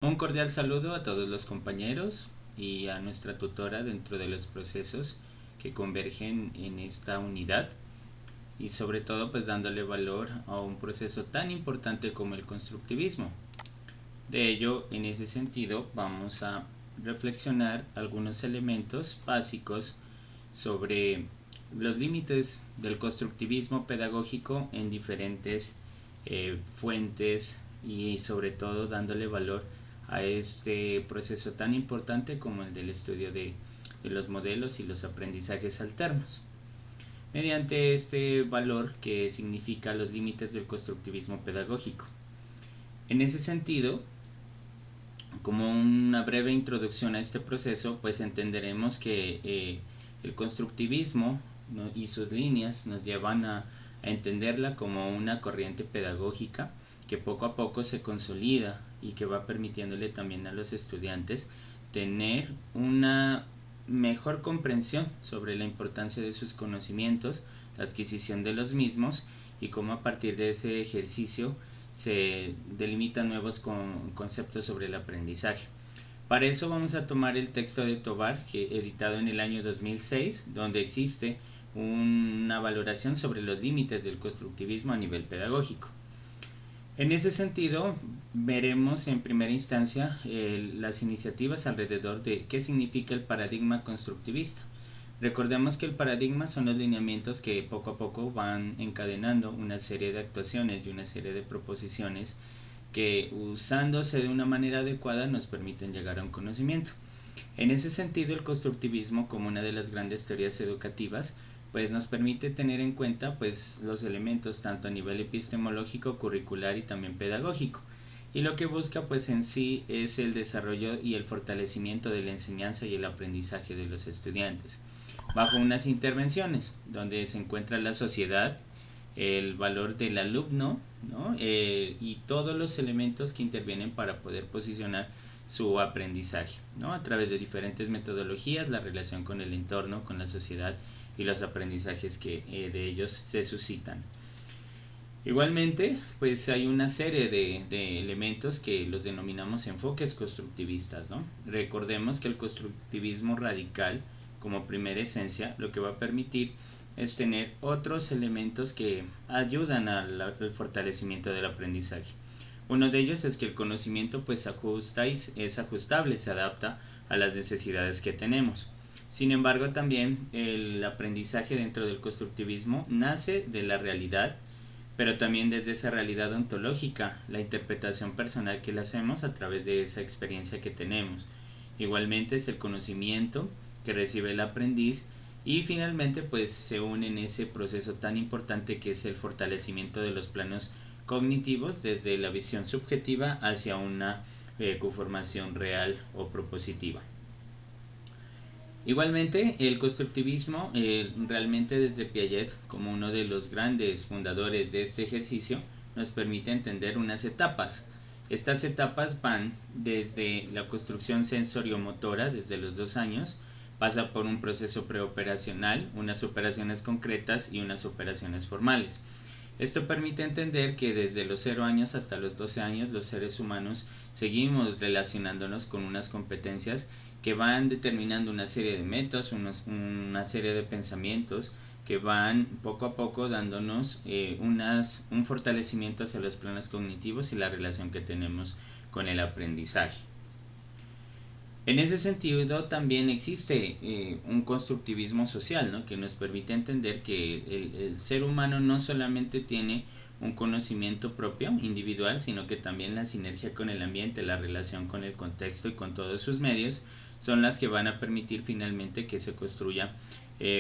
Un cordial saludo a todos los compañeros y a nuestra tutora dentro de los procesos que convergen en esta unidad y sobre todo pues dándole valor a un proceso tan importante como el constructivismo. De ello, en ese sentido, vamos a reflexionar algunos elementos básicos sobre los límites del constructivismo pedagógico en diferentes fuentes y sobre todo dándole valor a este proceso tan importante como el del estudio de los modelos y los aprendizajes alternos mediante este valor que significa los límites del constructivismo pedagógico. En ese sentido, como una breve introducción a este proceso, pues entenderemos que el constructivismo, ¿no?, y sus líneas nos llevan a entenderla como una corriente pedagógica que poco a poco se consolida y que va permitiéndole también a los estudiantes tener una mejor comprensión sobre la importancia de sus conocimientos, la adquisición de los mismos y cómo a partir de ese ejercicio se delimitan nuevos conceptos sobre el aprendizaje. Para eso vamos a tomar el texto de Tovar, que editado en el año 2006, donde existe una valoración sobre los límites del constructivismo a nivel pedagógico. En ese sentido, veremos en primera instancia las iniciativas alrededor de qué significa el paradigma constructivista. Recordemos que el paradigma son los lineamientos que poco a poco van encadenando una serie de actuaciones y una serie de proposiciones que, usándose de una manera adecuada, nos permiten llegar a un conocimiento. En ese sentido, el constructivismo, como una de las grandes teorías educativas, pues nos permite tener en cuenta pues los elementos tanto a nivel epistemológico, curricular y también pedagógico. Y lo que busca pues en sí es el desarrollo y el fortalecimiento de la enseñanza y el aprendizaje de los estudiantes, bajo unas intervenciones donde se encuentra la sociedad, el valor del alumno, ¿no? Y todos los elementos que intervienen para poder posicionar su aprendizaje, ¿no?, a través de diferentes metodologías, la relación con el entorno, con la sociedad y los aprendizajes que de ellos se suscitan. Igualmente, pues hay una serie de elementos que los denominamos enfoques constructivistas, ¿no? Recordemos que el constructivismo radical, como primera esencia, lo que va a permitir es tener otros elementos que ayudan al fortalecimiento del aprendizaje. Uno de ellos es que el conocimiento pues es ajustable, se adapta a las necesidades que tenemos. Sin embargo, también el aprendizaje dentro del constructivismo nace de la realidad, pero también desde esa realidad ontológica, la interpretación personal que le hacemos a través de esa experiencia que tenemos. Igualmente es el conocimiento que recibe el aprendiz y finalmente pues se une en ese proceso tan importante que es el fortalecimiento de los planos cognitivos desde la visión subjetiva hacia una conformación real o propositiva. Igualmente, el constructivismo, realmente desde Piaget, como uno de los grandes fundadores de este ejercicio, nos permite entender unas etapas. Estas etapas van desde la construcción sensoriomotora, desde los 2 años, pasa por un proceso preoperacional, unas operaciones concretas y unas operaciones formales. Esto permite entender que desde los 0 años hasta los 12 años los seres humanos seguimos relacionándonos con unas competencias que van determinando una serie de metas, una serie de pensamientos que van poco a poco dándonos un fortalecimiento hacia los planos cognitivos y la relación que tenemos con el aprendizaje. En ese sentido también existe un constructivismo social, ¿no?, que nos permite entender que el ser humano no solamente tiene un conocimiento propio, individual, sino que también la sinergia con el ambiente, la relación con el contexto y con todos sus medios son las que van a permitir finalmente que se construya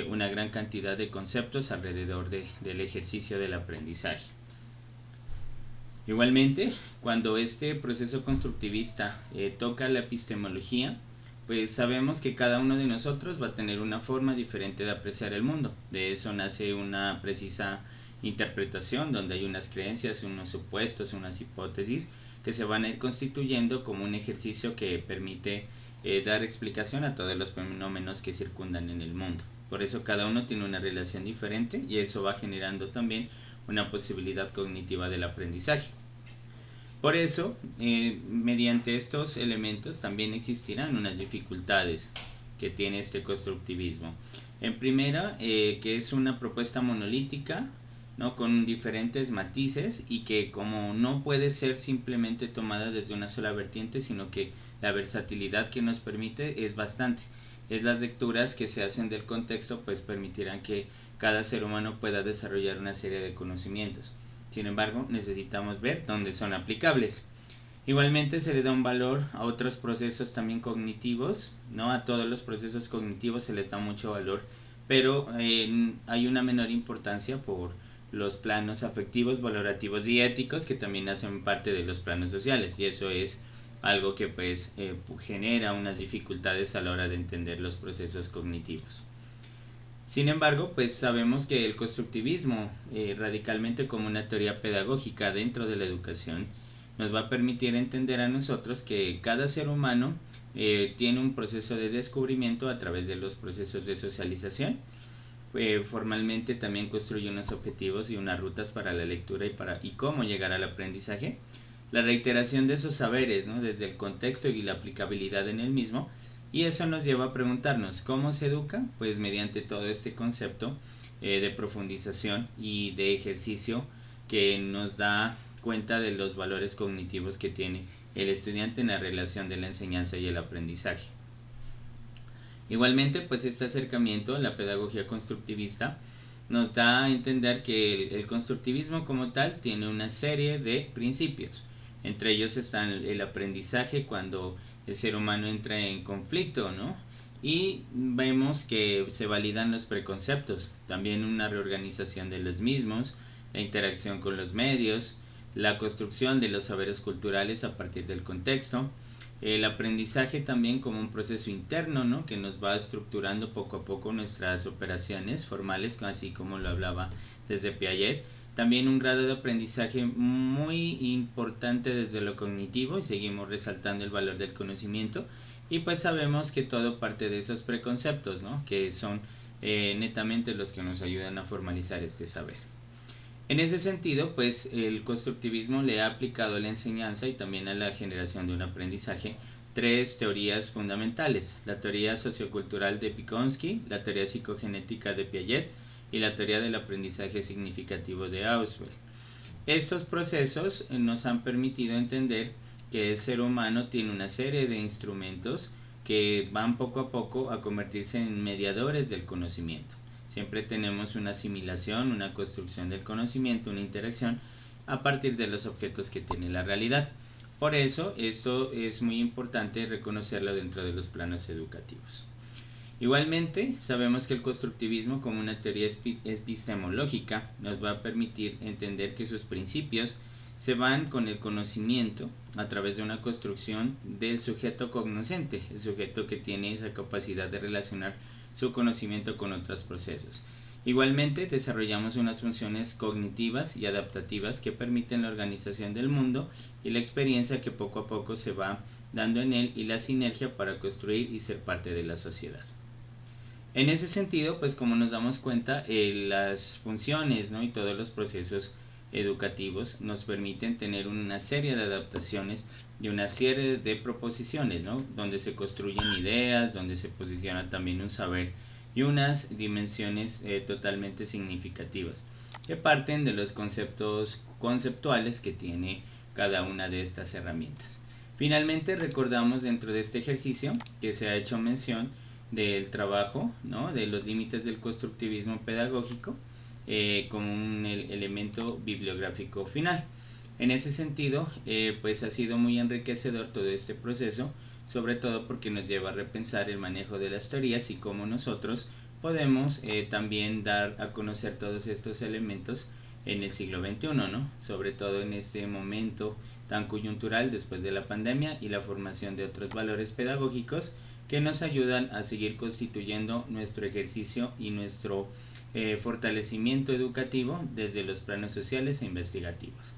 una gran cantidad de conceptos alrededor del ejercicio del aprendizaje. Igualmente, cuando este proceso constructivista toca la epistemología, pues sabemos que cada uno de nosotros va a tener una forma diferente de apreciar el mundo. De eso nace una precisa interpretación donde hay unas creencias, unos supuestos, unas hipótesis que se van a ir constituyendo como un ejercicio que permite dar explicación a todos los fenómenos que circundan en el mundo. Por eso cada uno tiene una relación diferente y eso va generando también una posibilidad cognitiva del aprendizaje. Por eso, mediante estos elementos también existirán unas dificultades que tiene este constructivismo. En primera, que es una propuesta monolítica, ¿no? Con diferentes matices y que como no puede ser simplemente tomada desde una sola vertiente, sino que la versatilidad que nos permite es bastante. Es las lecturas que se hacen del contexto pues permitirán que cada ser humano pueda desarrollar una serie de conocimientos. Sin embargo, necesitamos ver dónde son aplicables. Igualmente se le da un valor a otros procesos también cognitivos, ¿no? A todos los procesos cognitivos se les da mucho valor, pero hay una menor importancia por los planos afectivos, valorativos y éticos que también hacen parte de los planos sociales, y eso es algo que pues genera unas dificultades a la hora de entender los procesos cognitivos. Sin embargo, pues sabemos que el constructivismo, radicalmente como una teoría pedagógica dentro de la educación, nos va a permitir entender a nosotros que cada ser humano tiene un proceso de descubrimiento a través de los procesos de socialización. Formalmente también construye unos objetivos y unas rutas para la lectura y cómo llegar al aprendizaje. La reiteración de esos saberes, ¿no? Desde el contexto y la aplicabilidad en el mismo, y eso nos lleva a preguntarnos, ¿cómo se educa? Pues mediante todo este concepto de profundización y de ejercicio que nos da cuenta de los valores cognitivos que tiene el estudiante en la relación de la enseñanza y el aprendizaje. Igualmente, pues este acercamiento a la pedagogía constructivista nos da a entender que el constructivismo como tal tiene una serie de principios. Entre ellos están el aprendizaje cuando el ser humano entra en conflicto, ¿no? Y vemos que se validan los preconceptos, también una reorganización de los mismos, la interacción con los medios, la construcción de los saberes culturales a partir del contexto, el aprendizaje también como un proceso interno, ¿no? Que nos va estructurando poco a poco nuestras operaciones formales, así como lo hablaba desde Piaget. También un grado de aprendizaje muy importante desde lo cognitivo, y seguimos resaltando el valor del conocimiento, y pues sabemos que todo parte de esos preconceptos, ¿no? Que son netamente los que nos ayudan a formalizar este saber. En ese sentido, pues el constructivismo le ha aplicado a la enseñanza y también a la generación de un aprendizaje tres teorías fundamentales: la teoría sociocultural de Vygotsky, la teoría psicogenética de Piaget y la teoría del aprendizaje significativo de Auswell. Estos procesos nos han permitido entender que el ser humano tiene una serie de instrumentos que van poco a poco a convertirse en mediadores del conocimiento. Siempre tenemos una asimilación, una construcción del conocimiento, una interacción a partir de los objetos que tiene la realidad. Por eso, esto es muy importante reconocerlo dentro de los planos educativos. Igualmente, sabemos que el constructivismo como una teoría epistemológica nos va a permitir entender que sus principios se van con el conocimiento a través de una construcción del sujeto cognoscente, el sujeto que tiene esa capacidad de relacionar su conocimiento con otros procesos. Igualmente, desarrollamos unas funciones cognitivas y adaptativas que permiten la organización del mundo y la experiencia que poco a poco se va dando en él y la sinergia para construir y ser parte de la sociedad. En ese sentido, pues como nos damos cuenta, las funciones, ¿no? Y todos los procesos educativos nos permiten tener una serie de adaptaciones y una serie de proposiciones, ¿no? Donde se construyen ideas, donde se posiciona también un saber y unas dimensiones totalmente significativas que parten de los conceptos conceptuales que tiene cada una de estas herramientas. Finalmente, recordamos dentro de este ejercicio que se ha hecho mención del trabajo, ¿no? De los límites del constructivismo pedagógico como un elemento bibliográfico final. En ese sentido, pues ha sido muy enriquecedor todo este proceso, sobre todo porque nos lleva a repensar el manejo de las teorías y cómo nosotros podemos también dar a conocer todos estos elementos en el siglo XXI, ¿no? Sobre todo en este momento tan coyuntural después de la pandemia y la formación de otros valores pedagógicos que nos ayudan a seguir constituyendo nuestro ejercicio y nuestro fortalecimiento educativo desde los planos sociales e investigativos.